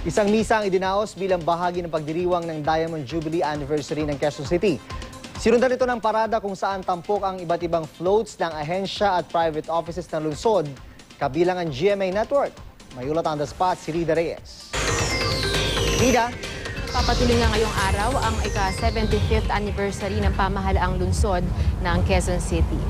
Isang misa ang idinaos bilang bahagi ng pagdiriwang ng Diamond Jubilee Anniversary ng Quezon City. Sinundan ito ng parada kung saan tampok ang iba't ibang floats ng ahensya at private offices ng lungsod, kabilang ang GMA Network. May ulat on the spot si Rida Reyes. Rida? Papatuloy nga ngayong araw ang ika-75th anniversary ng pamahalaang lungsod ng Quezon City.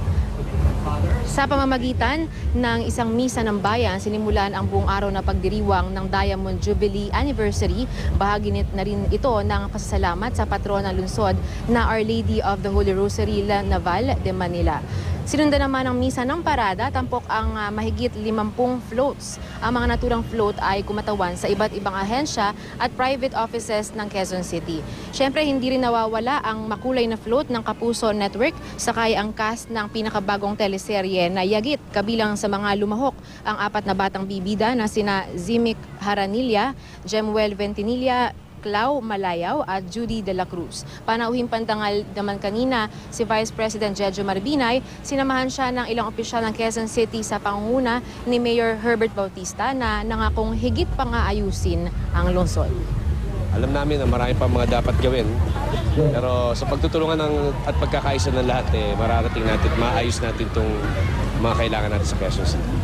Sa pamamagitan ng isang misa ng bayan, sinimulan ang buong araw na pagdiriwang ng Diamond Jubilee Anniversary. Bahagi na rin ito ng pasasalamat sa patron ng lungsod na Our Lady of the Holy Rosary La Naval de Manila. Sinundan naman ng misa ng parada, tampok ang mahigit 50 floats. Ang mga naturang float ay kumatawan sa iba't ibang ahensya at private offices ng Quezon City. Siyempre, hindi rin nawawala ang makulay na float ng Kapuso Network, sakay ang cast ng pinakabagong teleserye na Yagit. Kabilang sa mga lumahok ang 4 na batang bibida na sina Zimic Haranilla, Jemuel Ventinilla, Clau Malayaw at Judy de la Cruz. Panauhing pandangal naman kanina si Vice President Jejo Marbinay, sinamahan siya ng ilang opisyal ng Quezon City sa pangunguna ni Mayor Herbert Bautista na nangakong higit pang aayusin ang lungsod. Alam namin na marami pa mga dapat gawin, pero sa pagtutulungan at pagkakaisa ng lahat, mararating natin, maayos natin itong mga kailangan natin sa Quezon City.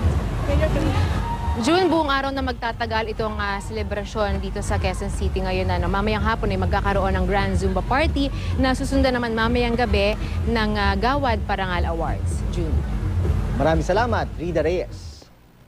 June, buong araw na magtatagal itong selebrasyon dito sa Quezon City ngayon na mamayang hapon ay magkakaroon ng Grand Zumba Party na susundan naman mamayang gabi ng Gawad Parangal Awards. June. Maraming salamat, Rida Reyes.